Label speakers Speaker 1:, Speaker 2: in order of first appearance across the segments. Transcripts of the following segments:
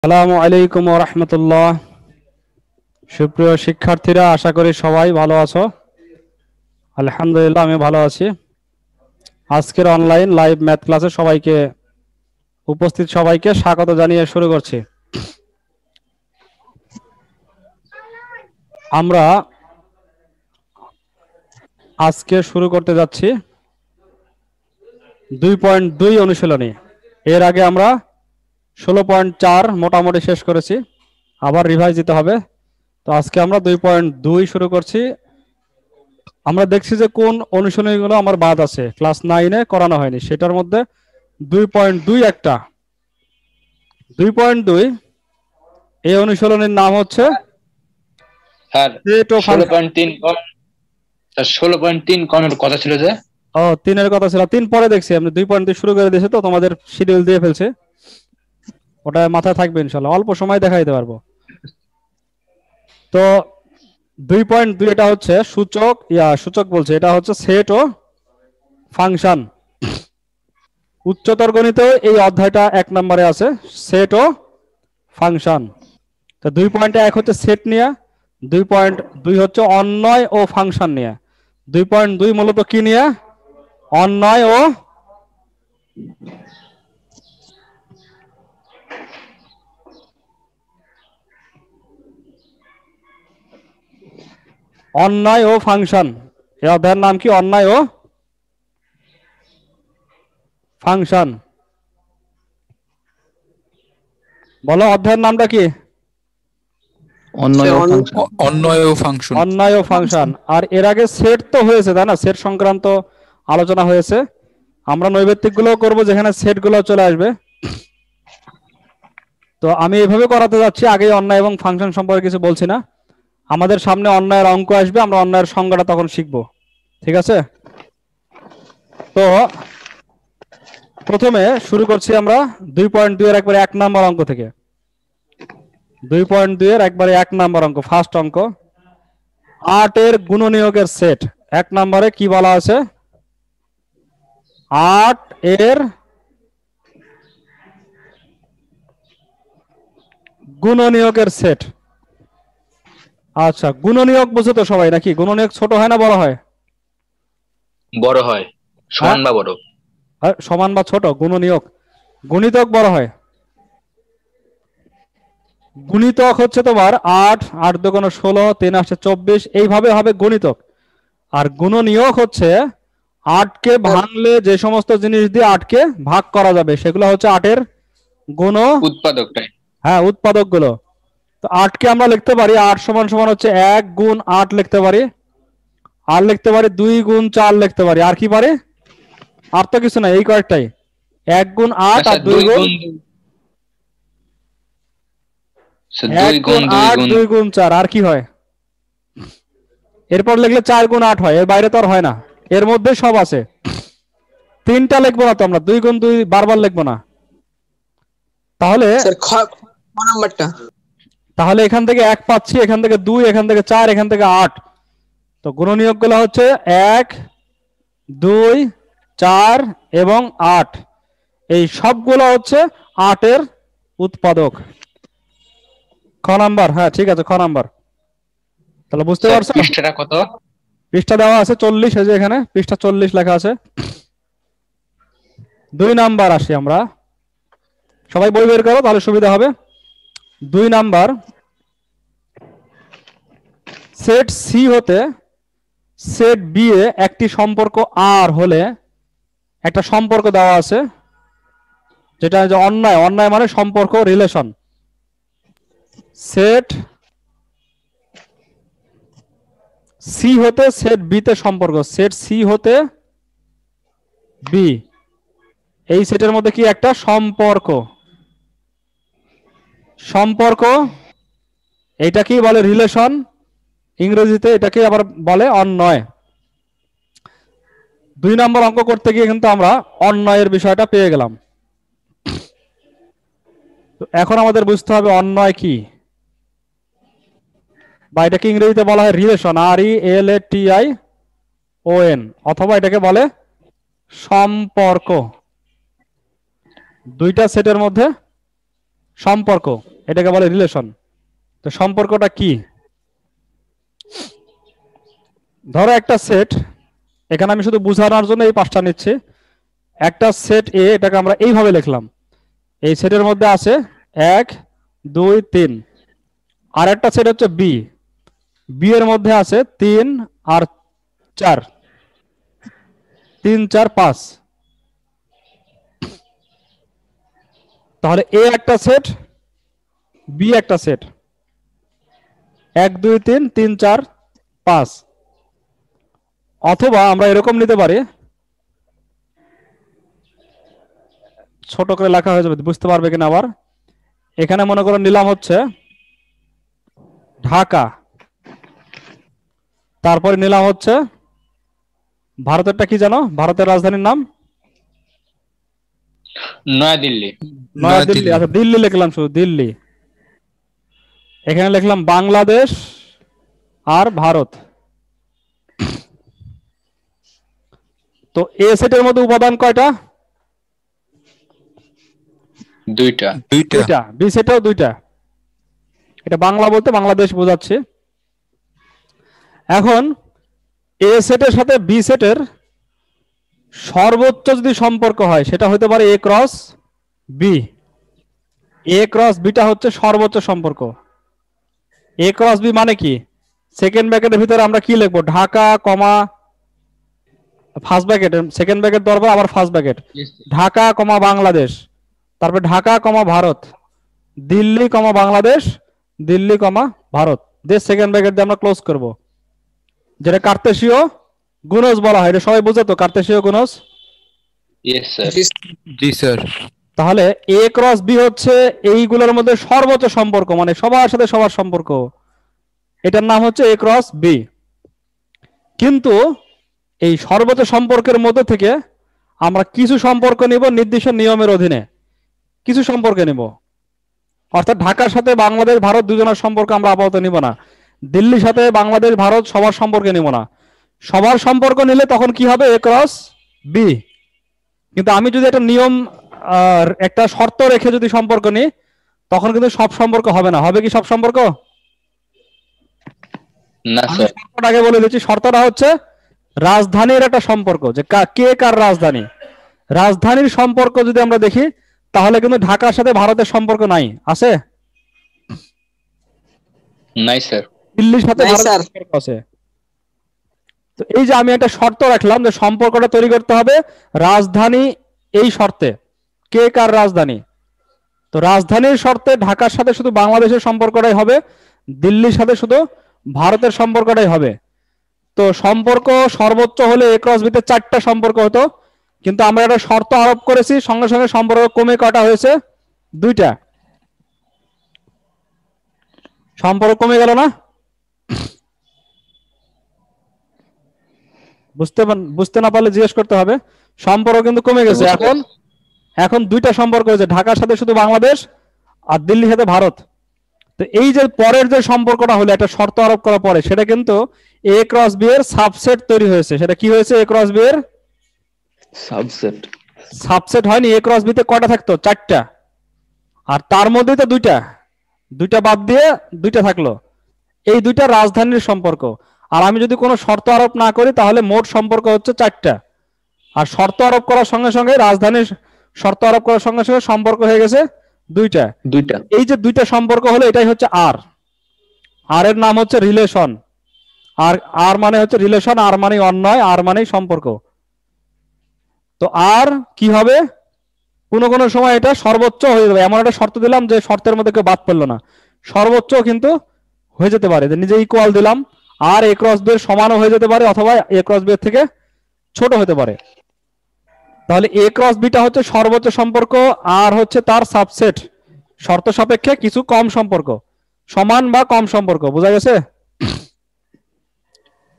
Speaker 1: আসসালামু আলাইকুম ওয়া রাহমাতুল্লাহ। সুপ্রিয় শিক্ষার্থীরা, আশা করি সবাই ভালো আছো। আলহামদুলিল্লাহ, আমি ভালো আছি। আজকের অনলাইন লাইভ ম্যাথ ক্লাসে উপস্থিত সবাইকে স্বাগত জানিয়ে শুরু করছি। আমরা আজকে শুরু করতে যাচ্ছি 2.2 অনুশীলনী। এর আগে আমরা 16.4 মোটামুটি শেষ করেছি, আবার রিভাইজ দিতে হবে। তো আজকে আমরা 2.2 শুরু করছি। আমরা দেখছি যে কোন অনুশীলনীগুলো আমার বাদ আছে, ক্লাস 9-এ করানো হয়নি। সেটার মধ্যে 2.2 একটা 2.2 এই অনুশীলনীর নাম হচ্ছে
Speaker 2: স্যার 16.3 কোণের কথা ছিল যে
Speaker 1: 3-এর কথা ছিল। 3 পরে দেখছি, আমি 2.2 শুরু করে দিয়েছি, তো তোমাদের শিডিউল দিয়ে ফেলছে, ওটা মাথায় থাকবে ইনশাআল্লাহ, অল্প সময় দেখাইতে পারবো। তো 2.2 এটা হচ্ছে সূচক বলছে, এটা হচ্ছে সেট ও ফাংশন। উচ্চতর গণিতে এই অধ্যায়টা 1 নম্বরে আছে, সেট ও ফাংশন। তো 2.1 হচ্ছে সেট নিয়ে, 2.2 হচ্ছে অন্বয় ও ফাংশন নিয়ে। 2.2 মূলত কি নিয়ে? অন্বয় ও ফাংশন। এই অধ্যায়ের নাম কি? অন্বয় ও ফাংশন। বলো, অধ্যায়ের নামটা কি?
Speaker 3: অন্বয় ও ফাংশন।
Speaker 1: আর এর আগে সেট তো হয়েছে, তাই না? সেট সংক্রান্ত আলোচনা হয়েছে। আমরা নৈবেত্তিক গুলো করবো, যেখানে সেট গুলো চলে আসবে। তো আমি এইভাবে করাতে যাচ্ছি, আগে অন্বয় এবং ফাংশন সম্পর্কে কিছু বলছি না। আমাদের সামনে অন্বয়ের অঙ্ক আসবে, আমরা অন্বয়ের সংজ্ঞাটা তখন শিখবো, ঠিক আছে? তো প্রথমে শুরু করছি আমরা 2.2 এর একবারে 1 নম্বর অঙ্ক থেকে। 2.2 এর একবারে 1 নম্বর অঙ্ক, ফার্স্ট অঙ্ক। 8 এর গুণনীয়কের সেট। 1 নম্বরে কি বলা আছে? 8 এর গুণনীয়কের সেট। আচ্ছা, গুণনীয়ক বুঝো তো সবাই নাকি? গুণনীয়ক ছোট হয় না বড় হয়?
Speaker 2: বড় হয়, সমান বা বড়।
Speaker 1: সমান বা ছোট? গুণনীয়ক। গুণিতক বড় হয়। গুণিতক হচ্ছে তোমার 8, 8 দুগুণ 16, 3 আসছে 24, এইভাবে হবে গুণিতক। আর গুণনীয়ক হচ্ছে 8 কে ভাঙলে যে সমস্ত জিনিস দিয়ে 8 কে ভাগ করা যাবে, সেগুলো হচ্ছে 8 এর গুণ
Speaker 2: উৎপাদকটাই।
Speaker 1: হ্যাঁ, উৎপাদক গুলো। তো 8 কে আমরা লিখতে পারি 8 সমান সমান হচ্ছে 1 গুণ 8 লিখতে পারি, আর লিখতে পারি 2 গুণ 4 লিখতে পারি। আর কি পারে? আর তো কিছু না, এই কয়েকটাই। 1 গুণ 8 আর 2 গুণ 1 গুণ 8 2 গুণ 4। আর কি হয়? এরপর লিখলে 4 গুণ 8 হয়, এর বাইরে তো আর হয় না। এর মধ্যে সব আছে। 3টা লিখবো না তো আমরা, 2 গুণ 2 বারবার লিখবো না। তাহলে এখান থেকে 1 পাচ্ছি, এখান থেকে 2, এখান থেকে 4, এখান থেকে 8। তো গুণনীয়ক গুলো হচ্ছে 1, 2, 4 এবং 8। এই সবগুলো হচ্ছে 8 এর উৎপাদক। খ নাম্বার। হ্যাঁ, ঠিক আছে, খ নাম্বার। তাহলে বুঝতে পারছো?
Speaker 2: পৃষ্ঠাটা কত?
Speaker 1: পৃষ্ঠা দেওয়া আছে 40, এই যে এখানে পৃষ্ঠা 40 লেখা আছে। 2 নাম্বার আসি আমরা। সবাই বই বের করো, তাহলে সুবিধা হবে। 2 নাম্বার, সেট সি হতে সেট বি এ একটি সম্পর্ক আর হলে একটা সম্পর্ক দেওয়া আছে, যেটা যে অন্যায় মানে সম্পর্ক, রিলেশন। সেট সি হতে সেট বি তে সম্পর্ক। সেট সি হতে বি, এই সেটের মধ্যে কি একটা সম্পর্ক। এইটাকেই বলে রিলেশন ইংরেজিতে, এটাকে আবার বলে অন্বয়। 2 নম্বর অঙ্ক করতে গিয়ে কিন্তু আমরা অন্বয়ের বিষয়টা পেয়ে গেলাম। তো এখন আমাদের বুঝতে হবে অন্বয় কি, বা এটাকে ইংরেজিতে বলা হয় রিলেশন, RELATION, অথবা এটাকে বলে সম্পর্ক। দুইটা সেটের মধ্যে সম্পর্ক, এটাকে বলে রিলেশন। তো সম্পর্কটা কি? ধরো একটা সেট, এখানে আমি শুধু বোঝানোর জন্য এই পাঁচটা নিচ্ছি। একটা সেট এ, এটাকে আমরা এইভাবে লিখলাম, এই সেটের মধ্যে আছে 1 2 3। আর একটা সেট হচ্ছে বি, বি এর মধ্যে আছে 3 আর 4, 3 4 5। তাহলে এ একটা সেট, বি একটা সেট, 1 2 3 3 4 5। অথবা আমরা এরকম নিতে পারি, ছোট করে লেখা হয়ে যাবে, বুঝতে পারবে কিনা আবার। এখানে মনে করো নিলাম হচ্ছে ঢাকা, তারপরে নিলাম হচ্ছে ভারতেরটা কি জানো, ভারতের রাজধানীর নাম
Speaker 2: নয়াদিল্লি।
Speaker 1: নয়াদিল্লি। আচ্ছা দিল্লি লিখলাম, শুধু দিল্লি। এখানে লিখলাম বাংলাদেশ আর ভারত। তো এ সেটের মধ্যে উপাদান কয়টা?
Speaker 2: দুইটা।
Speaker 1: দুইটা। বি সেটেও দুইটা। এটা বাংলা বলতে বাংলাদেশ বোঝাচ্ছে। এখন এ সেটের সাথে বি সেটের সর্বোচ্চ যদি সম্পর্ক হয় সেটা হতে পারে এ ক্রস বি। এ ক্রস বিটা হচ্ছে সর্বোচ্চ সম্পর্ক। এ ক্রস বি মানে কি? সেকেন্ড ব্র্যাকেটের ভিতরে আমরা কি লিখবো? ঢাকা কমা ফার্স্ট ব্র্যাকেট, সেকেন্ড ব্র্যাকেট ধরবো, আবার ফার্স্ট ব্র্যাকেট, ঢাকা কমা বাংলাদেশ, তারপর ঢাকা কমা ভারত, দিল্লি কমা বাংলাদেশ, দিল্লি কমা ভারত, দিয়ে সেকেন্ড ব্র্যাকেট দিয়ে আমরা ক্লোজ করব, যেটা কার্তেশীয় গুণজ বলা হয়। এটা সবাই বুঝে তো, কার্তেশীয় গুণজ?
Speaker 2: Yes sir.
Speaker 3: জি স্যার।
Speaker 1: তাহলে এ ক্রস বি হচ্ছে এইগুলোর মধ্যে সর্বোচ্চ সম্পর্ক, মানে সবার সাথে সবার সম্পর্ক, এটার নাম হচ্ছে এ ক্রস বি। কিন্তু এই সর্বোচ্চ সম্পর্কের মধ্যে থেকে আমরা কিছু সম্পর্ক নিব নির্দিষ্ট নিয়মের অধীনে, কিছু সম্পর্ক নিব। অর্থাৎ ঢাকার সাথে বাংলাদেশ ভারত দুজনের সম্পর্ক আমরা আপাতত নিব না, দিল্লির সাথে বাংলাদেশ ভারত সবার সম্পর্কে নিব না। সবার সম্পর্ক নিলে তখন কি হবে? এ ক্রস বি। কিন্তু আমি যদি একটা নিয়ম একটা শর্ত রেখে যদি সম্পর্ক নিই, তখন কিন্তু সব সম্পর্ক হবে না। হবে কি সব সম্পর্ক?
Speaker 2: না
Speaker 1: আমি
Speaker 2: স্যার।
Speaker 1: শর্তটা আগে বলে দিচ্ছি। শর্তটা হচ্ছে রাজধানীর একটা সম্পর্ক, যে কে কার রাজধানী। রাজধানীর সম্পর্ক যদি আমরা দেখি, তাহলে কিন্তু ঢাকার সাথে ভারতের সম্পর্ক নাই, আছে?
Speaker 2: নাই স্যার।
Speaker 1: দিল্লির সাথে ভারতের সম্পর্ক আছে। তো এই যে আমি একটা শর্ত রাখলাম যে সম্পর্কটা তৈরি করতে হবে রাজধানী, এই শর্তে কে কার রাজধানী। তো রাজধানীর শর্তে ঢাকার সাথে শুধু বাংলাদেশের সম্পর্কটাই হবে, দিল্লির সাথে শুধু ভারতের সম্পর্কটাই হবে। তো সম্পর্ক সর্বোচ্চ হলে এ ক্রস বিতে 4টা সম্পর্ক হতো, কিন্তু আমরা একটা শর্ত আরোপ করেছি, সঙ্গে সঙ্গে সম্পর্ক কমে কটা হয়েছে? 2টা। সম্পর্ক কমে গেল না? বুঝতে না পারলে জিজ্ঞেস করতে হবে। সম্পর্ক কিন্তু কমে গেছে। এখন 2টা সম্পর্ক হয়েছে, ঢাকার সাথে শুধু বাংলাদেশ আর দিল্লির সাথে ভারত। তো এই যে পরের যে সম্পর্কটা হলো একটা শর্ত আরোপ করার পরে, সেটা কিন্তু এ ক্রস বি এর সাবসেট তৈরি হয়েছে। সেটা কি হয়েছে? এ ক্রস বি এর
Speaker 2: সাবসেট।
Speaker 1: সাবসেট হয়নি। এ ক্রস বি তে কয়টা থাকতো? 4টা। আর তার মধ্যে তো 2টা বাদ দিয়ে 2টা থাকলো। এই 2টা রাজধানীর সম্পর্ক। আর আমি যদি কোনো শর্ত আরোপ না করি, তাহলে মোট সম্পর্ক হচ্ছে 4টা। আর শর্ত আরোপ করার সঙ্গে সঙ্গে রাজধানীর শর্ত আরোপ করার সঙ্গে সঙ্গে সম্পর্ক হয়ে গেছে 2টা। এই যে 2টা সম্পর্ক হলো, এটাই হচ্ছে আর। আর এর নাম হচ্ছে রিলেশন। আর মানে হচ্ছে রিলেশন, আর মানে অন্যয়, আর মানে সম্পর্ক। তো আর কি হবে? কোনো কোনো সময় এটা সর্বোচ্চ হয়ে যাবে, এমন একটা শর্ত দিলাম যে শর্তের মধ্যে কেউ বাদ পড়লো না, সর্বোচ্চ কিন্তু হয়ে যেতে পারে। নিজে ইকুয়াল দিলাম, আর এ ক্রস বি এর সমানও হয়ে যেতে পারে, অথবা এ ক্রস বি এর থেকে ছোট হতে পারে। তাহলে এ ক্রস বিটা হচ্ছে সর্বোচ্চ সম্পর্ক, আর হচ্ছে তার সাবসেট, শর্ত সাপেক্ষে কিছু কম সম্পর্ক, সমান বা কম সম্পর্ক। বোঝা গেছে?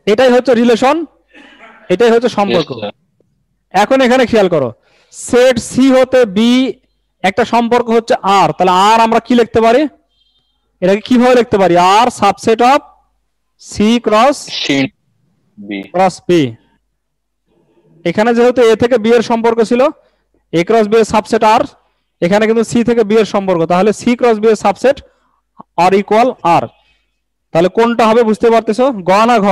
Speaker 1: এটাই হচ্ছে রিলেশন, এটাই হচ্ছে সম্পর্ক। এখন এখানে খেয়াল করো, সেট সি হতে বি একটা সম্পর্ক হচ্ছে আর, তাহলে আর আমরা কি লিখতে পারি? এটাকে কিভাবে লিখতে পারি? R subset of C cross B. এখানে যেহেতু এ থেকে বি এর সম্পর্ক ছিল, এ ক্রস বি এর সাবসেট আর, এখানে কিন্তু সি থেকে বি এর সম্পর্ক, তাহলে সি ক্রস বি এর সাবসেট আর ইকুয়াল আর। তাহলে কোনটা হবে বুঝতে পারতেছো, গ না ঘ?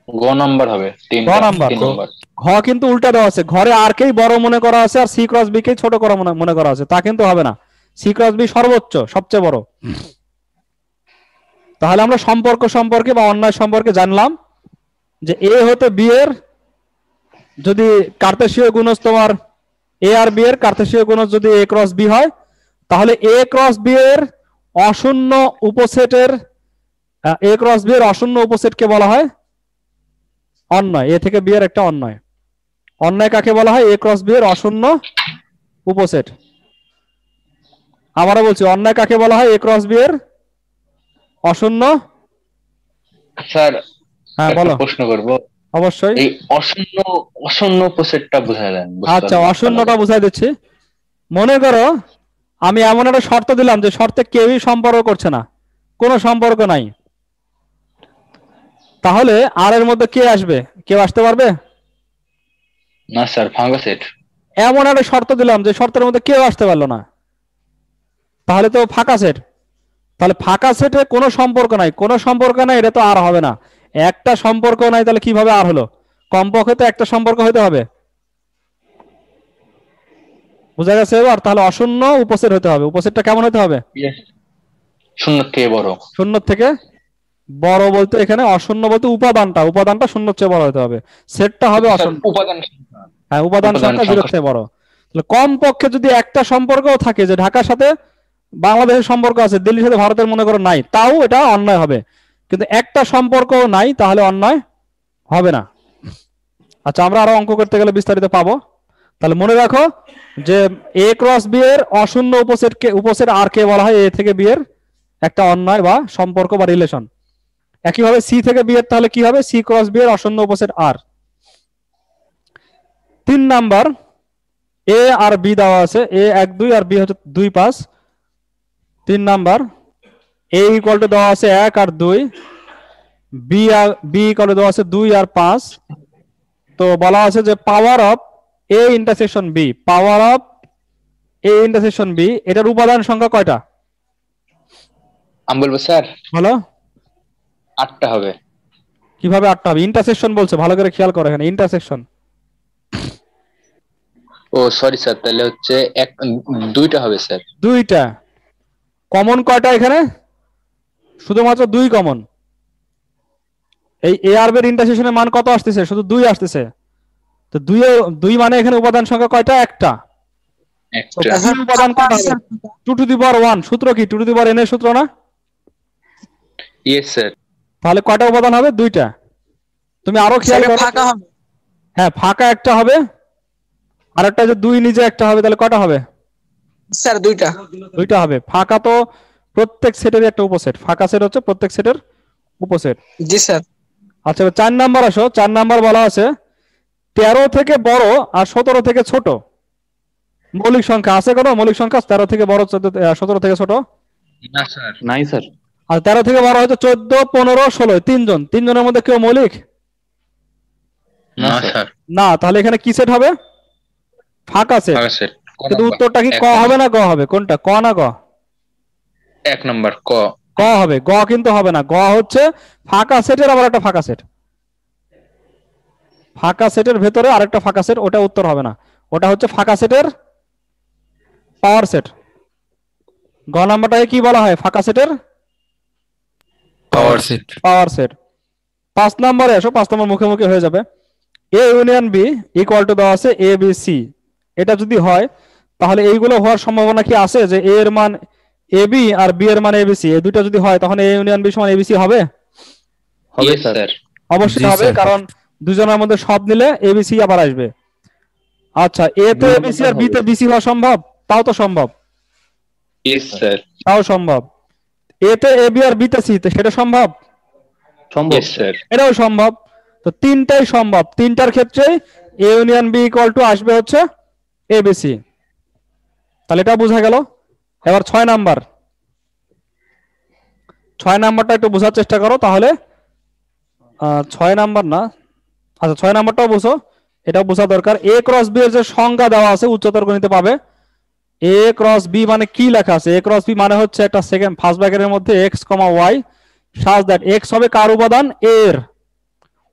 Speaker 2: গ নাম্বার হবে,
Speaker 1: গ নাম্বার।
Speaker 2: 3 নাম্বার।
Speaker 1: ঘ কিন্তু উল্টা দেওয়া আছে, ঘরে আর কেই বড় মনে করা আছে আর সি ক্রস বি কে ছোট করা মনে করা আছে, তা কিন্তু হবে না। সি ক্রস বি সর্বোচ্চ, সবচেয়ে বড়। তাহলে আমরা সম্পর্ক সম্পর্কে বা অন্যায় সম্পর্কে জানলাম যে এ হতে বি এর যদি কার্তেশীয় গুণজ তোমার এ আর বি এর কার্তেশীয় গুণজ যদি এ ক্রস বি হয়, তাহলে এ ক্রস বি এর অশূন্য উপসেটের এ ক্রস বি এর অশূন্য উপসেটকে বলা হয় অন্যয়। এ থেকে বি এর একটা অন্যয়। অন্যয় কাকে বলা হয়? এ ক্রস বি এর অশূন্য উপসেট। আবারও বলছি, অন্যয় কাকে বলা হয়? এ ক্রস বি এর অশূন্য।
Speaker 2: স্যার
Speaker 1: হ্যাঁ
Speaker 2: একটা
Speaker 1: বলো।
Speaker 2: প্রশ্ন করব,
Speaker 1: অবশ্যই।
Speaker 2: এই অশূন্য অশূন্য উপসেটটা বুঝায় দেন।
Speaker 1: আচ্ছা, অশূন্যটা বুঝাই দিচ্ছি। মনে করো আমি এমন একটা শর্ত দিলাম যে শর্তে কেউই সম্পর্ক করছে না, কোনো সম্পর্ক নাই, তাহলে আর এর মধ্যে কে আসবে? কেউ আসতে পারবে
Speaker 2: না স্যার, ভাঙা সেট।
Speaker 1: এমন একটা শর্ত দিলাম যে শর্তের মধ্যে কেউ আসতে পারলো না, তাহলে তো ফাঁকা সেট। তাহলে ফাঁকা সেটে কোনো সম্পর্ক নাই, কোনো সম্পর্ক নাই, এটা তো আর হবে না। একটা সম্পর্ক নাই, তাহলে কিভাবে আর হলো? কমপক্ষে তো একটা সম্পর্ক হতে হবে। বুঝা গেছে এবার? তাহলে অশূন্য উপসেট হতে হবে। উপসেটটা কেমন হতে হবে?
Speaker 2: শূন্য থেকে বড়।
Speaker 1: শূন্য থেকে বড় বলতে এখানে অশূন্য বলতে উপাদানটা শূন্যর চেয়ে বড় হতে হবে। সেটটা হবে অশূন্য।
Speaker 2: উপাদান,
Speaker 1: হ্যাঁ, উপাদান সংখ্যা 0 থেকে বড়। তাহলে কমপক্ষে যদি একটা সম্পর্কও থাকে, যে ঢাকার সাথে বাংলাদেশের সম্পর্ক আছে, দিল্লির সাথে ভারতের মনে করো নাই, তাও এটা অন্যায় হবে। কিন্তু একটা সম্পর্কও নাই, তাহলে অন্যায় হবে না। আচ্ছা, আমরা আরো অঙ্ক করতে গেলে বিস্তারিত পাবো। তাহলে মনে রাখো যে এ ক্রস বি এর অশূন্য উপসেট আর কে বলা হয়? এ থেকে বি এর একটা অন্যায় বা সম্পর্ক বা রিলেশন। একইভাবে সি থেকে বি এর তাহলে কি হবে? সি ক্রস বি এর অশূন্য উপসেট আর। 3 নাম্বার, এ আর বি দেওয়া আছে, এ 1 2 আর বি হচ্ছে 2 5। 3 নাম্বার, এ ইকুয়াল টু দেওয়া আছে 1 আর 2, বি ইকুয়াল টু দেওয়া আছে 2 আর 5। তো বলা আছে যে power of A intersection B, power of A intersection B, এটার উপাদান সংখ্যা কয়টা?
Speaker 2: আমি বলবো স্যার,
Speaker 1: বলো।
Speaker 2: 8টা হবে।
Speaker 1: কিভাবে 8টা হবে? ইন্টারসেকশন বলছে, ভালো করে খেয়াল করো, এখানে ইন্টারসেকশন।
Speaker 2: ও সরি স্যার, তাহলে হচ্ছে 2টা হবে স্যার।
Speaker 1: 2টা। কমন কয়টা এখানে? শুধুমাত্র 2 কমন। এই এ আর বি এর ইন্টারসেকশনের মান কত আসতেছে? শুধু 2 আসতেছে। তো 2 মানে এখানে উপাদান সংখ্যা কয়টা? একটা। উপাদান কয়টা হবে? 2 টু দি পাওয়ার 1। সূত্র কি? 2 টু দি পাওয়ার n এর সূত্র না?
Speaker 2: Yes sir.
Speaker 1: তাহলে কয়টা উপাদান হবে? 2টা। তুমি আরো খেয়াল করো। ফাঁকা হবে। হ্যাঁ, ফাঁকা একটা হবে, আর একটা যে 2 নিজে একটা হবে, তাহলে কয়টা হবে?
Speaker 4: স্যার 2টা।
Speaker 1: 2টা হবে। ফাঁকা তো প্রত্যেক সেটের একটা উপসেট, ফাঁকা সেট হচ্ছে প্রত্যেক সেটের উপসেট।
Speaker 4: জি স্যার।
Speaker 1: আচ্ছা, 4 নাম্বার আসো। 4 নাম্বার বলা আছে 13 থেকে বড় আর 17 থেকে ছোট মৌলিক সংখ্যা আছে। কোনো মৌলিক সংখ্যা 13 থেকে বড়, 17 থেকে ছোট?
Speaker 2: না স্যার, নাই স্যার।
Speaker 1: আর 13 থেকে বড় হচ্ছে 14 15 16, তিনজন। তিনজনের মধ্যে কেউ মৌলিক?
Speaker 2: না স্যার।
Speaker 1: না। তাহলে এখানে কি সেট হবে? ফাঁকা সেট। কিন্তু উত্তরটা কি ক হবে না গ হবে? কোনটা, ক না গ?
Speaker 2: 1 নাম্বার ক।
Speaker 1: ক হবে। গ কিন্তু হবে না। গ হচ্ছে ফাঁকা সেটের আবার একটা ফাঁকা সেট, ফাঁকা সেটের ভেতরে আরেকটা ফাঁকা সেট, ওটা উত্তর হবে না। ওটা হচ্ছে ফাঁকা সেটের পাওয়ার সেট। গ নাম্বারটাকে কি বলা হয়? ফাঁকা সেটের
Speaker 3: পাওয়ার সেট।
Speaker 1: Power set. 5 নম্বরে আসো। 5 নম্বর মুখে মুখে হয়ে যাবে। A union B equal to দেওয়া আছে এ বি সি। এটা যদি হয়, তাহলে এইগুলো হওয়ার সম্ভাবনা কি আছে যে এ এর মান এ বি আর বি এর মান এ বি সি, এই দুটো যদি হয় তখন এ ইউনিয়ন বি সমান এ বি সি হবে?
Speaker 2: হবে স্যার।
Speaker 1: অবশ্যই হবে, কারণ দুজনের মধ্যে সব নিলে এ বি সি আবার আসবে। আচ্ছা, এ তে A B C R B তে বি সি হওয়া সম্ভব? তাও তো সম্ভব।
Speaker 2: Yes sir.
Speaker 1: তাও সম্ভব। এ তে এ বি আর বি তে সি, সেটা সম্ভব?
Speaker 2: সম্ভব স্যার।
Speaker 1: এটাও সম্ভব। তো তিনটাই সম্ভব। তিনটার ক্ষেত্রে A union B equal to আসবে হচ্ছে এ বি সি। তাহলে এটা বোঝা গেল। এবার 6 নাম্বার। 6 নাম্বারটা একটু বোঝার চেষ্টা করো তাহলে। 6 নাম্বার না, আচ্ছা 6 নাম্বারটাও বুঝো, এটাও বোঝা দরকার। এ ক্রস বি এর যে সংজ্ঞা দেওয়া আছে উচ্চতর গণিতে পাবে, এ ক্রস বি মানে কি লেখা আছে? এ ক্রস বি মানে হচ্ছে একটা সেকেন্ড ফার্স্ট ব্র্যাকেটের মধ্যে x comma y, such that x হবে কার উপাদান? এর।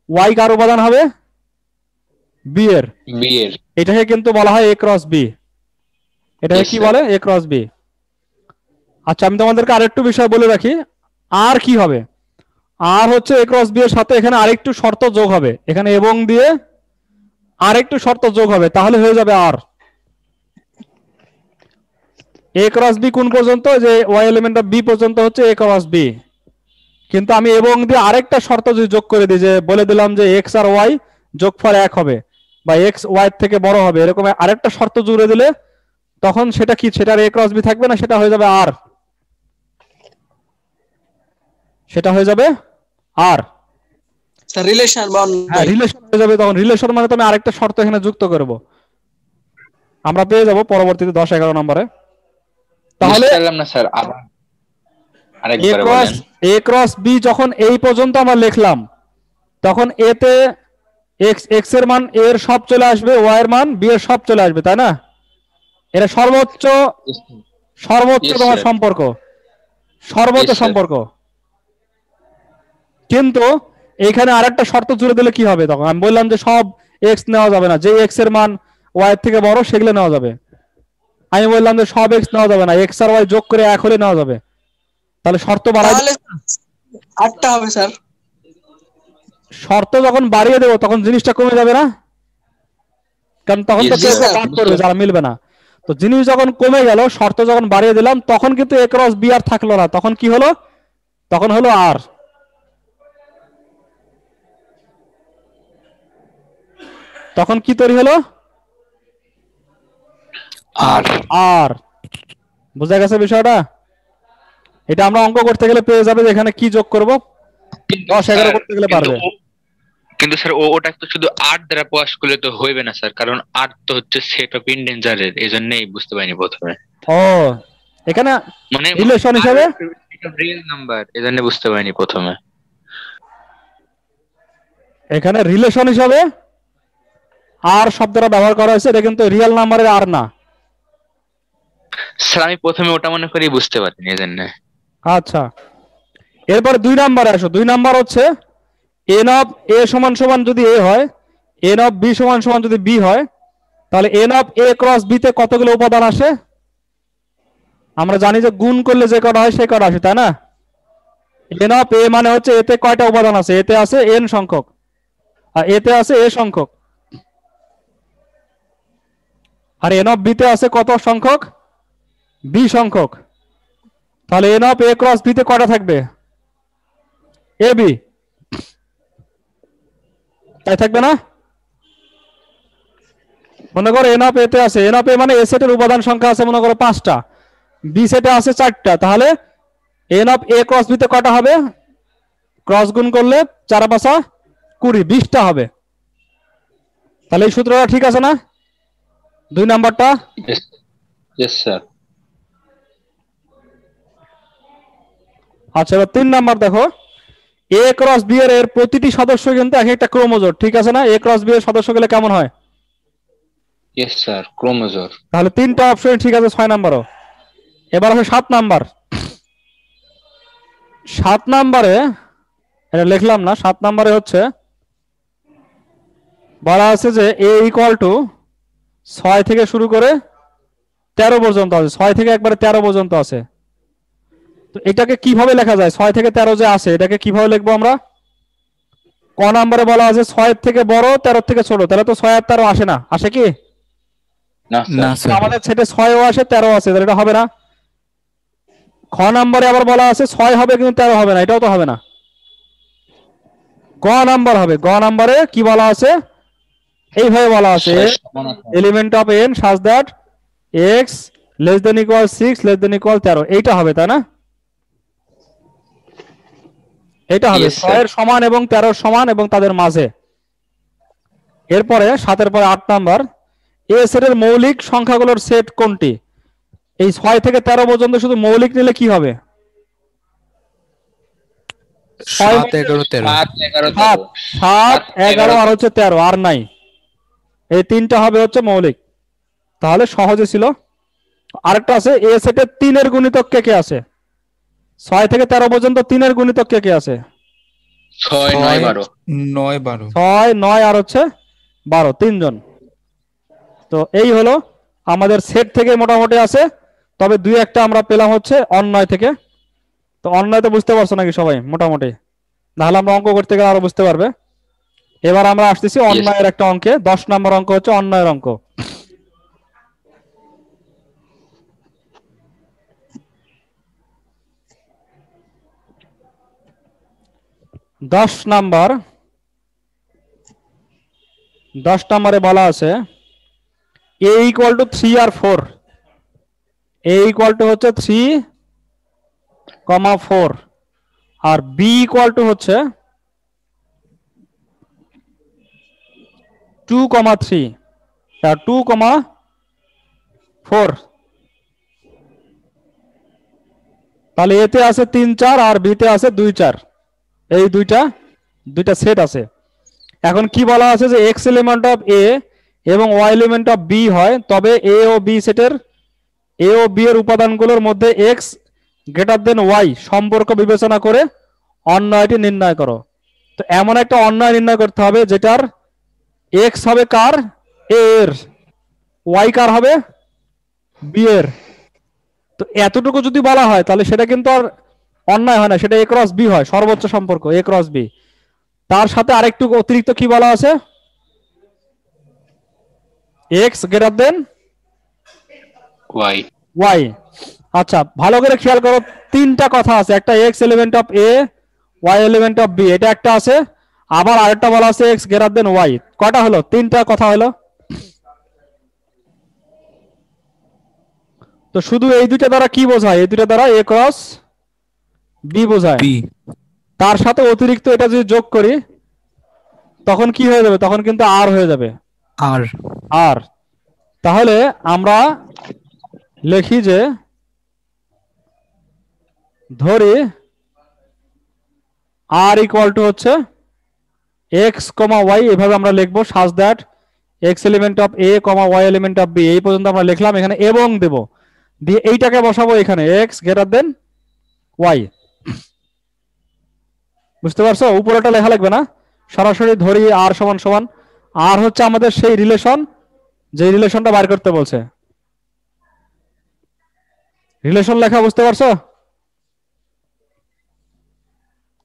Speaker 1: ওয়াই কার উপাদান হবে? বি এর।
Speaker 2: বি এর।
Speaker 1: এটাকে কিন্তু বলা হয় এ ক্রস বি। এটাকে কি বলে? এ ক্রস বি। আচ্ছা, আমি তোমাদেরকে আরেকটু বিষয় বলে রাখি। আর কি হবে? আর হচ্ছে এ ক্রস বি এর সাথে এখানে আরেকটু শর্ত যোগ হবে, এখানে এবং দিয়ে আরেকটু শর্ত যোগ হবে, তাহলে হয়ে যাবে আর। এ ক্রস বি কোন পর্যন্ত? যে ওয়াই এলিমেন্ট অফ বি পর্যন্ত হচ্ছে এ ক্রস বি। কিন্তু আমি এবং দিয়ে আরেকটা শর্ত যদি যোগ করে দিই, যে বলে দিলাম যে এক্স আর ওয়াই যোগফল 1 হবে, বা এক্স ওয়াই থেকে বড় হবে, এরকম আরেকটা শর্ত জুড়ে দিলে তখন সেটা কি? সেটার এ ক্রস বি থাকবে না, সেটা হয়ে যাবে আর। সেটা হয়ে যাবে আর।
Speaker 4: স্যার রিলেশন বা
Speaker 1: হ্যাঁ, রিলেশন হয়ে যাবে তখন। রিলেশন মানে তো আমি আরেকটা শর্ত এখানে যুক্ত করব, আমরা পেয়ে যাব পরবর্তীতে 10-11 নম্বরে। তাহলে
Speaker 2: না স্যার, আবার
Speaker 1: এ
Speaker 2: আরেকবার
Speaker 1: ক্রস
Speaker 2: বলেন।
Speaker 1: এ ক্রস বি যখন এই পর্যন্ত আমরা লিখলাম, তখন এতে এক্স এক্স এর মান এর সব চলে আসবে, ওয়াই এর মান বি এর সব চলে আসবে, তাই না? এটা সর্বোচ্চ সর্বোচ্চ
Speaker 2: Yes,
Speaker 1: তোমার
Speaker 2: sir.
Speaker 1: সম্পর্ক, সর্বোচ্চ
Speaker 2: Yes, sir.
Speaker 1: সম্পর্ক। কিন্তু এইখানে আরেকটা শর্ত জুড়ে দিলে কি হবে? তখন আমি বললাম যে সব এক্স নেওয়া যাবে না, যে এক্স এর মান ওয়াই এর থেকে বড় সেগুলো নেওয়া যাবে। আমি বললাম যে সব এক্স নেওয়া যাবে না, এক্স আর ওয়াই যোগ করে 1 হলে নেওয়া যাবে। তাহলে শর্ত বাড়াই,
Speaker 4: তাহলে 8টা হবে স্যার।
Speaker 1: শর্ত যখন বাড়িয়ে দেবো তখন জিনিসটা কমে যাবে না? কারণ তখন তো
Speaker 2: Yes,
Speaker 1: কেউ
Speaker 2: sir.
Speaker 1: কাট করবে যারা মিলবে না। তো জিনিস যখন কমে গেল, শর্ত যখন বাড়িয়ে দিলাম, তখন কিন্তু এ ক্রস বি আর থাকলো না, তখন কি হলো? তখন হলো আর। তখন কি তৈরি হলো?
Speaker 3: আর
Speaker 1: আর। বুঝা গেছে বিষয়টা? এটা আমরা অঙ্ক করতে গেলে পেয়ে যাবে যে এখানে কি যোগ করব, 10-11 করতে গেলে পারবে।
Speaker 2: কিন্তু স্যার ওটা তো শুধু 8 দ্বারা প্রকাশ করলে তো হইবে না স্যার, কারণ 8 তো হচ্ছে সেট অফ ইন্টিজারের, এজন্যই বুঝতে পারিনি প্রথমে।
Speaker 1: ও, এখানে
Speaker 2: মানে
Speaker 1: রিলেশন হিসাবে
Speaker 2: রিয়েল নাম্বার, এজন্য বুঝতে পারিনি প্রথমে।
Speaker 1: এখানে রিলেশন হিসাবে আর শব্দটা ব্যবহার করা হয়েছে, এটা কিন্তু রিয়েল নাম্বারের আর না।
Speaker 2: স্যার আমি প্রথমে ওটা মনে করি বুঝতে পারিনি, এজন্য।
Speaker 1: আচ্ছা, এরপরে 2 নম্বরে আসো। 2 নাম্বার হচ্ছে এন অফ এ সমান সমান যদি এ হয়, এন অফ বি সমান সমান যদি বি হয়, তাহলে n of A cross B তে কতগুলো উপাদান আসে? আমরা জানি যে গুণ করলে যে কটা হয় সে কটা আসে, তাই না? এন অফ এ মানে হচ্ছে এতে কয়টা উপাদান আছে? এতে আছে এন সংখ্যক, আর এতে আছে এ সংখ্যক। আর এন অফ বি তে আছে কত সংখ্যক? বি সংখ্যক। তাহলে n of A cross B তে কয়টা থাকবে? এ বি, তাই থাকবে না? মনে করো এন অফ এ তে আছে, এন অফ এ মানে এ সেটের উপাদান সংখ্যা আছে মনে করো 5টা, বি সেটে আছে 4টা, তাহলে n of A cross B তে কয়টা হবে? ক্রস গুণ করলে 4×5 20, 20টা হবে। তাহলে এই সূত্রটা ঠিক আছে না? 2 নাম্বারটা।
Speaker 2: Yes sir.
Speaker 1: আচ্ছা, এবার 3 নাম্বার দেখো। এ ক্রস বি এর প্রতিটি সদস্য কিন্তু এক একটা ক্রোমোজোর, ঠিক আছে না? এ ক্রস বি এর সদস্য গেলে কেমন হয়?
Speaker 2: ইয়েস স্যার, ক্রোমোজোর।
Speaker 1: তাহলে 3টা অপশন ঠিক আছে, 6 নাম্বারও। এবার আছে 7 নাম্বার। 7 নাম্বারে এটা লিখলাম না, 7 নাম্বারে হচ্ছে বলা আছে যে এ ইকুয়াল টু 6 থেকে শুরু করে 13 পর্যন্ত আছে, 6 থেকে একবারে 13 পর্যন্ত আছে। তো এটাকে কিভাবে লেখা যায়? 6 থেকে 13 যে আছে এটাকে কিভাবে লিখবো আমরা? ক নাম্বারে বলা আছে 6 থেকে বড় 13 থেকে ছোট, তাহলে তো 6 আর 13 আসে না, আসে কি?
Speaker 2: না
Speaker 3: না
Speaker 2: স্যার।
Speaker 3: স্যার,
Speaker 1: আমাদের সেটে 6 ও আসে 13 আছে, তাহলে এটা হবে না। খ নাম্বারে আবার বলা আছে 6 হবে কিন্তু 13 হবে না, এটাও তো হবে না। গ নাম্বার হবে। গ নাম্বারে কি বলা আছে? এইভাবে বলা আছে এলিমেন্ট অফ এন সাজ that x less than equal 6 less than equal 13, এইটা হবে, তাই না? এটা হবে
Speaker 2: Yes, sir.
Speaker 1: 6 এর সমান এবং 13 সমান এবং তাদের মাঝে। এরপরে 7 এর পরে 8 নাম্বার, এ সেটের মৌলিক সংখ্যাগুলোর সেট কোনটি? এই 6 থেকে 13 পর্যন্ত শুধু মৌলিক নিলে কি হবে?
Speaker 3: 7, 11, 13।
Speaker 1: 7, 11 আর হচ্ছে 13, আর নাই। এই 3টা হবে হচ্ছে মৌলিক। তাহলে সহজে ছিল। আরেকটা আছে এ সেটের 3 এর গুণিতক কে কে আছে? 6 থেকে 13 পর্যন্ত 3 এর গুণিতক কে কে আছে?
Speaker 2: 6 9 12
Speaker 3: 9 12
Speaker 1: 6 9 আর হচ্ছে 12, তিনজন। তো এই হলো আমাদের সেট থেকে মোটামুটি আছে, তবে দুই একটা আমরা পেলাম হচ্ছে অন্যয় থেকে। তো অন্যয় তো বুঝতে পারছো নাকি সবাই মোটামুটি? নাহলে আমরা অঙ্ক করতে গেলে আরো বুঝতে পারবে। এবার আমরা আসতেছি অন্যয়ের একটা অঙ্কে। 10 নম্বর অঙ্ক হচ্ছে অন্যয়ের অঙ্ক। 10 নম্বরে বলা আছে a ইকুয়াল টু 3 আর 4। a ইকুয়াল টু হচ্ছে 3,4 আর b ইকুয়াল টু হচ্ছে 2,3 আর 2,4। তাহলে এতে আছে 3 4 আর বিতে আছে 2 4। এই দুইটা সেট আছে। এখন কি বলা আছে যে x এলিমেন্ট অফ a এবং y এলিমেন্ট অফ b হয়, তবে a ও b সেটের a ও b এর উপাদানগুলোর মধ্যে x গ্রেটার দেন y সম্পর্ক বিবেচনা করে অন্যয়টি নির্ণয় করো। তো এমন একটা অন্যয় নির্ণয় করতে হবে যেটার x হবে কার? a এর, y কার হবে? b এর। তো এতটুকু যদি বলা হয় তাহলে সেটা কিন্তু আর অন্যায় হয় না, সেটা a ক্রস b হয়, সর্বোচ্চ সম্পর্ক a ক্রস b। তার সাথে আরেকটু অতিরিক্ত কি বলা আছে? x greater than
Speaker 2: y
Speaker 1: y। আচ্ছা ভালো করে খেয়াল করো, তিনটা কথা আছে। একটা x element of a, y element of b, এটা একটা আছে। আবার আরেকটা বলা আছে x গ্রেটার দেন y। কয়টা হলো? তিনটা কথা হলো। তো শুধু এই দুইটা দ্বারা কি বোঝায়? এই দুইটা দ্বারা a ক্রস b বোঝায়।
Speaker 3: B
Speaker 1: তার সাথে অতিরিক্ত এটা যদি যোগ করি তখন কি হয়ে যাবে? তখন কিন্তু আর হয়ে যাবে,
Speaker 3: R
Speaker 1: আর। তাহলে আমরা লিখি যে, ধরি আর ইকুয়াল টু হচ্ছে এক্স কমা ওয়াই, এভাবে আমরা লিখবো such that x element of A comma y element of B. এই পর্যন্ত আমরা লিখলাম, এখানে এবং দেব, দিয়ে এইটাকে বসাবো এখানে এক্স গ্রেটার দেন ওয়াই। বুঝতে পারছো? উপরেটা লেখা লাগবে না, সরাসরি ধরি আর সমান সমান। আর হচ্ছে আমাদের সেই রিলেশন, যে রিলেশনটা বার করতে বলছে। রিলেশন লেখা বুঝতে পারছো?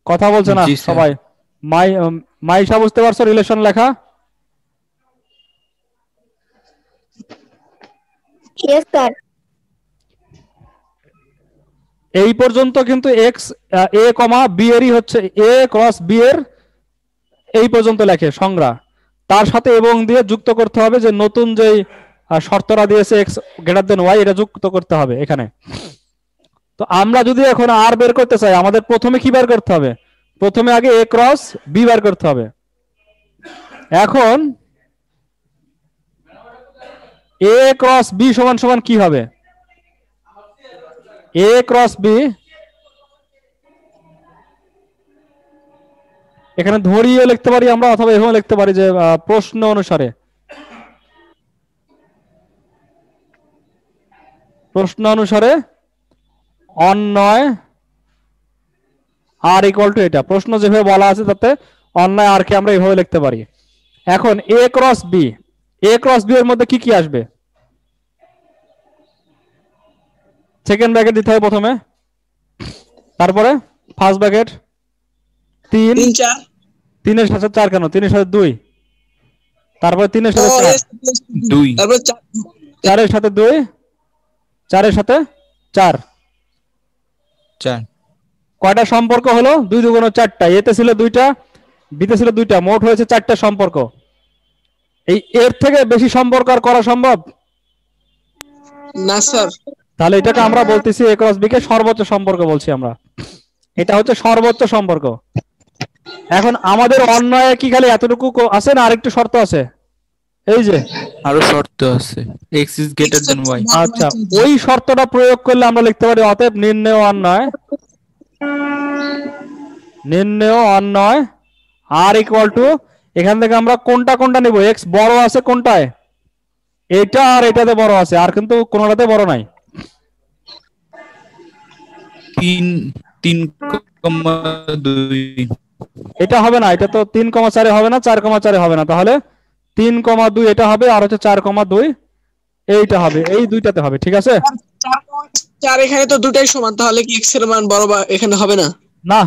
Speaker 1: কথা বলছে না
Speaker 3: জি স্যার।
Speaker 1: সবাই। মাইশা বুঝতে পারছো রিলেশন লেখা?
Speaker 5: Yes, sir.
Speaker 1: এই পর্যন্ত কিন্তু এক্স এ কমা বি এরই হচ্ছে এ ক্রস বি এর এই পর্যন্ত লেখে সংজ্ঞা। তার সাথে এবং দিয়ে যুক্ত করতে হবে যে নতুন যে শর্তরা দিয়েছে এক্স গ্রেটার দেন ওয়াই, এটা যুক্ত করতে হবে এখানে। তো আমরা যদি এখন আর বের করতে চাই, আমাদের প্রথমে কি বের করতে হবে? প্রথমে আগে এ ক্রস বি বের করতে হবে। এখন এ ক্রস বি সমান সমান কি হবে? এ ক্রস বি, এখানে ধরিয়ে লিখতে পারি আমরা, অথবা এভাবে লিখতে পারি যে প্রশ্ন অনুসারে, অন্যয় আর ইকুয়াল টু এটা। প্রশ্ন যেভাবে বলা আছে তাতে অন্যয় আর কে আমরা এভাবে লিখতে পারি। এখন এ ক্রস বি, এ ক্রস বি এর মধ্যে কি কি আসবে? সেকেন্ড ব্র্যাকেট দিতে হবে প্রথমে, তারপরে ফার্স্ট ব্র্যাকেট 3,
Speaker 4: 3 4
Speaker 1: 3 এর সাথে 4 কেন? 3 এর সাথে 2, তারপরে 3 এর সাথে 4,
Speaker 3: 2
Speaker 4: তারপর
Speaker 1: 4 এর সাথে 2, 4 এর সাথে 4।
Speaker 3: 4
Speaker 1: কয়টা সম্পর্ক হলো? 2 2 গুণ 4টা। এতে ছিল 2টা, বিতে ছিল 2টা, মোট হয়েছে 4টা সম্পর্ক। এই এর থেকে বেশি সম্পর্ক আর করা সম্ভব
Speaker 4: না স্যার।
Speaker 1: তাহলে এটাকে আমরা বলতেছি এ ক্রস বি কে সর্বোচ্চ সম্পর্ক বলছি আমরা। এটা হচ্ছে সর্বোচ্চ সম্পর্ক। এখন আমাদের অন্যয় কি খালি এতটুকু আছে না আরেকটু শর্ত আছে? এই যে
Speaker 3: আরো শর্ত আছে, x is greater than y।
Speaker 1: আচ্ছা, ওই শর্তটা প্রয়োগ করলে আমরা লিখতে পারি অতএব নির্ণেয় অন্যয় আর ইকুয়াল টু, এখান থেকে আমরা কোনটা কোনটা নিব? এক্স বড় আছে কোনটায়? এটা আর এটাতে বড় আছে, আর কিন্তু কোনটাতে বড় নাই।
Speaker 3: 3,2
Speaker 1: এটা হবে না, এটা তো 3,4 হবে না, 4,4 হবে না, তাহলে 3,2 এটা হবে, আর হচ্ছে 4,2 এইটা হবে, এই দুইটাতে হবে, ঠিক আছে?
Speaker 4: 4 এখানে তো দুটাই সমান, তাহলে কি x এর মান বড় বা এখানে হবে না?
Speaker 1: না,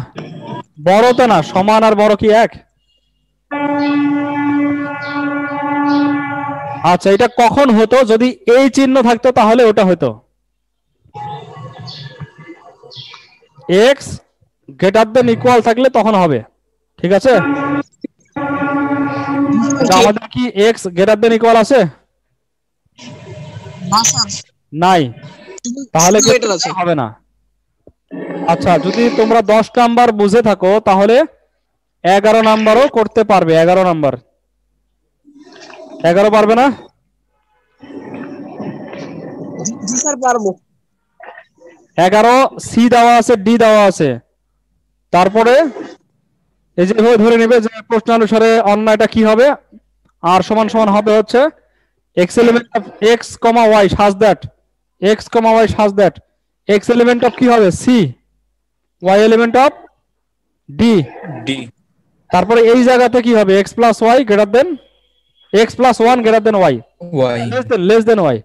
Speaker 1: বড় তো না, সমান আর বড় কি এক? আচ্ছা, এটা কখন হতো? যদি এই চিহ্ন থাকতো তাহলে ওটা হতো x গ্রেটার দেন ইকুয়াল থাকলে তখন হবে, ঠিক আছে? তো আমাদের কি x গ্রেটার দেন ইকুয়াল আছে?
Speaker 4: না স্যার,
Speaker 1: নাই, তাহলে
Speaker 4: শুধু
Speaker 1: কিন্তু
Speaker 4: এটার আছে।
Speaker 1: হবে না। আচ্ছা, যদি তোমরা 10 নাম্বার বুঝে থাকো তাহলে 11 নাম্বারও করতে পারবে। 11 নাম্বার, 11 পারবে না?
Speaker 4: জি স্যার পারবো।
Speaker 1: 11 সি দেওয়া আছে, ডি দেওয়া আছে, তারপরে এই যে এভাবে ধরে নেবে যে প্রশ্ন অনুসারে অন্যটা কি হবে, আর সমান সমান হবে হচ্ছে x element of x, y such that x, y such that x element of কি হবে C, y element of D.
Speaker 3: D
Speaker 1: তারপরে এই জায়গাতে কি হবে x plus y greater than x plus 1 greater than y,
Speaker 3: Y
Speaker 1: less than y।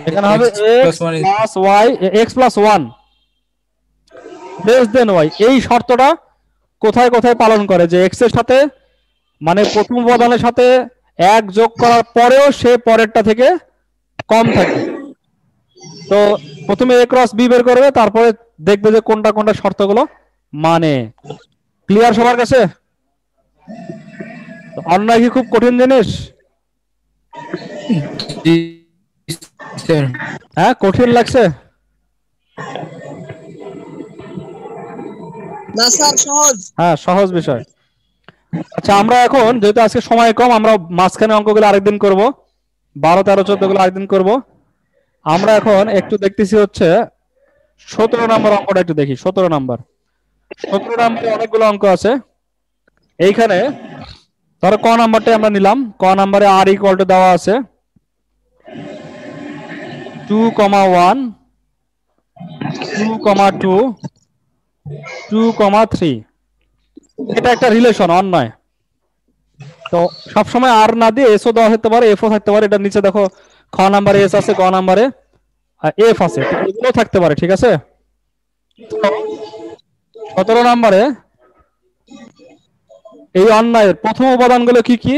Speaker 1: এখানে হবে x
Speaker 3: plus 1 is
Speaker 1: plus y, x plus 1 less than y। এই শর্তটা কোথায় কোথায় পালন করে? যে x এর সাথে মানে প্রথম উপাদানের সাথে 1 যোগ করার পরেও সে পরেরটা থেকে কম থাকে। তো প্রথমে a ক্রস b বের করবে, তারপরে দেখবে যে কোনটা কোনটা শর্তগুলো মানে। ক্লিয়ার সবার কাছে? তো অন্যায় কি খুব কঠিন জিনিস?
Speaker 3: D sir
Speaker 1: হ্যাঁ, কঠিন লাগছে?
Speaker 4: না স্যার সহজ।
Speaker 1: হ্যাঁ, সহজ বিষয়। আচ্ছা, আমরা এখন যেহেতু আজকে সময় কম, আমরা মাঝখানে অঙ্কগুলো আরেকদিন করব, 12, 13, 14 গুলো আরেকদিন করব। আমরা এখন একটু দেখতেছি হচ্ছে 17 নম্বর অঙ্কটা একটু দেখি। 17 নাম্বার, 17 নাম্বারে অনেকগুলো অঙ্ক আছে। এইখানে ধরো ক নাম্বারটা আমরা নিলাম। ক নাম্বারে আর ইকুয়াল টু দেওয়া আছে 2,1, 2,2, 2,3। এটা একটা রিলেশন অন্যয়। তো সবসময় আর না দিয়ে এসও দেওয়া হতে পারে, এফও থাকতে পারে। এটা নিচে দেখো খ নাম্বারে এস আছে, গ নাম্বারে এফ আছে, তো এগুলো থাকতে পারে, ঠিক আছে? 17 নাম্বারে এই অন্যায়ের প্রথম উপাদানগুলো কি কি?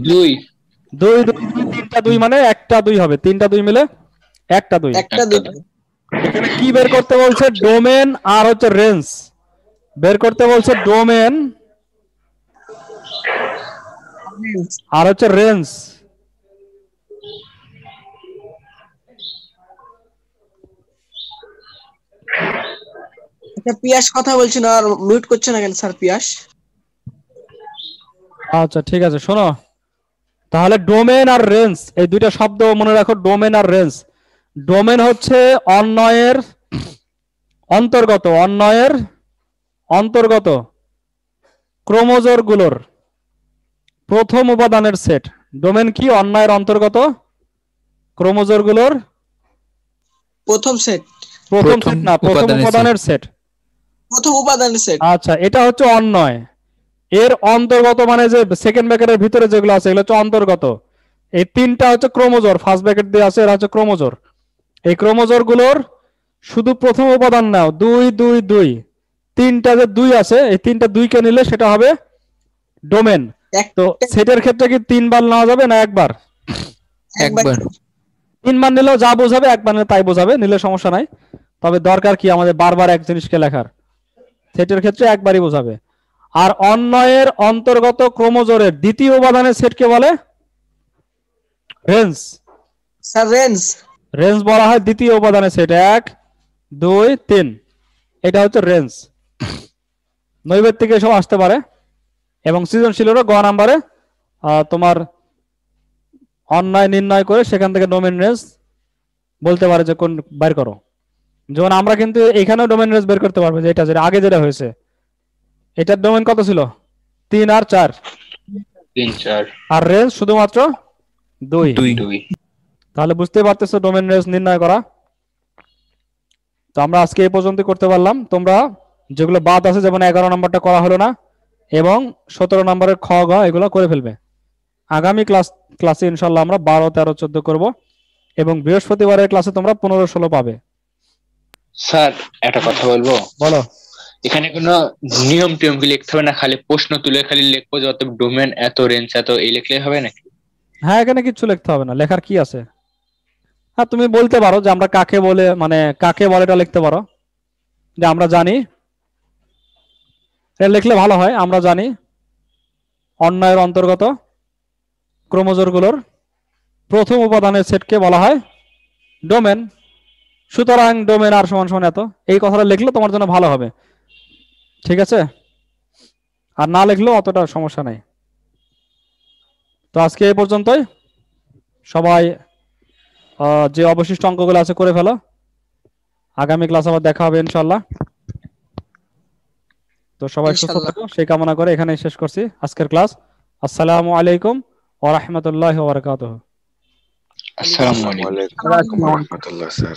Speaker 2: 2
Speaker 1: 2, 2, 3টা 2 মানে একটা 2 হবে, 3টা 2 মিলে একটা 2।
Speaker 4: একটা দুটো
Speaker 1: এখানে কি বের করতে বলছে? ডোমেন আর হচ্ছে রেঞ্জ বের করতে বলছে। ডোমেন আর হচ্ছে রেঞ্জ।
Speaker 4: আচ্ছা, পিয়াস কথা বলছি না, আর মিউট করছে না কেন স্যার পিয়াস?
Speaker 1: আচ্ছা, ঠিক আছে, শোনো তাহলে ডোমেন আর রেঞ্জ এই দুইটা শব্দ মনে রাখো। ডোমেন আর রেঞ্জ। ডোমেন হচ্ছে অন্যয়ের অন্তর্গত, অন্যয়ের অন্তর্গত ক্রোমোজোর গুলোর প্রথম উপাদানের সেট। ডোমেন কি? অন্যয়ের অন্তর্গত ক্রোমোজোর গুলোর
Speaker 4: প্রথম সেট,
Speaker 1: প্রথম সেট না, প্রথম উপাদানের সেট।
Speaker 4: প্রথম উপাদানের সেট।
Speaker 1: আচ্ছা, এটা হচ্ছে অন্যয়। এর অন্তর্গত মানে যে সেকেন্ড ব্র্যাকেটের ভিতরে যেগুলো আছে এগুলো হচ্ছে অন্তর্গত। এই তিনটা হচ্ছে ক্রোমোজোর, ফার্স্ট ব্র্যাকেট দিয়ে আছে, এরা হচ্ছে ক্রোমোজোর। এই ক্রোমোজোর গুলোর শুধু প্রথম উপাদান নাও, 2, 2, 2, তিনটা যে 2 আছে এই তিনটা 2 কে নিলে সেটা হবে ডোমেন। তো সেটের ক্ষেত্রে কি 3 বার নেওয়া যাবে না একবার?
Speaker 3: একবার
Speaker 1: 3 বার নিলেও যা বোঝাবে, একবার নিলে তাই বোঝাবে, নিলে সমস্যা নাই। তবে দরকার কি আমাদের বারবার এক জিনিসকে লেখার? সেটের ক্ষেত্রে একবারই বোঝাবে। আর অন্যয়ের অন্তর্গত ক্রোমোজোরের দ্বিতীয় উপাদানের সেটকে বলে রেঞ্জ।
Speaker 4: স্যার রেঞ্জ,
Speaker 1: রেঞ্জ বলা হয় দ্বিতীয় উপাদানের সেট। 1, 2, 3, এটা হচ্ছে রেঞ্জ। নৈবেদ্যিক এসব আসতে পারে। এবং সৃজনশীলেরও গ নাম্বারে তোমার অন্যায় নির্ণয় করে সেখান থেকে ডোমেন রেঞ্জ বলতে পারে যে কোন বের করো। যেমন আমরা কিন্তু এখানেও ডোমেন রেঞ্জ বের করতে পারবো, যে এটা যেটা আগে যেটা হয়েছে এটার ডোমেন কত ছিল? 3 আর 4,
Speaker 2: 3, 4
Speaker 1: আর রেঞ্জ শুধুমাত্র 2।
Speaker 3: 2
Speaker 1: তো তাহলে বুঝতে পারতেছো ডোমেন রেঞ্জ নির্ণয় করা। তো আমরা আজকে এই পর্যন্ত করতে পারলাম। তোমরা যেগুলো বাদ আছে, যেমন 11 নম্বরটা করা হলো না, এবং 17 নম্বরের খ গ এগুলো করে ফেলবে। আগামী ক্লাসে ইনশাল্লাহ আমরা 12, 13, 14 করব, এবং বৃহস্পতিবারের ক্লাসে তোমরা 15, 16 পাবে।
Speaker 2: স্যার একটা কথা বলবো।
Speaker 1: বলো।
Speaker 2: এখানে কোনো নিয়ম টিয়ম কি লিখতে হবে না, খালি প্রশ্ন তুলে খালি লিখবো যত ডোমেন এত রেঞ্জ এত এই লিখলেই হবে নাকি?
Speaker 1: হ্যাঁ, এখানে কিছু লিখতে হবে না, লেখার কি আছে। হ্যাঁ, তুমি বলতে পারো যে আমরা কাকে বলে, মানে কাকে বলে এটা লিখতে পারো, যে আমরা জানি, এটা লিখলে ভালো হয়। আমরা জানি অন্যায়ের অন্তর্গত ক্রোমোজোমগুলোর প্রথম উপাদানের সেটকে বলা হয় ডোমেন। সুতরাং ডোমেন আর সমান সমান এত, এই কথাটা লিখলে তোমার জন্য ভালো হবে, ঠিক আছে? আর না লিখলেও অতটা সমস্যা নেই। তো আজকে এই পর্যন্তই। সবাই যে অবশিষ্ট অঙ্কগুলো আছে করে ফেলো। আগামী ক্লাস আবার দেখা হবে ইনশাল্লাহ। তো সবাই সুস্থ
Speaker 4: ইনশাআল্লাহ।
Speaker 1: থাকো সেই কামনা করে এখানেই শেষ করছি আজকের ক্লাস। আসসালামু আলাইকুম ওয়া রাহমাতুল্লাহি ওয়া বারাকাতুহু।
Speaker 2: আসসালামু আলাইকুম।
Speaker 5: ওয়ালাইকুম আসসালাম ওয়া রাহমাতুল্লাহ স্যার।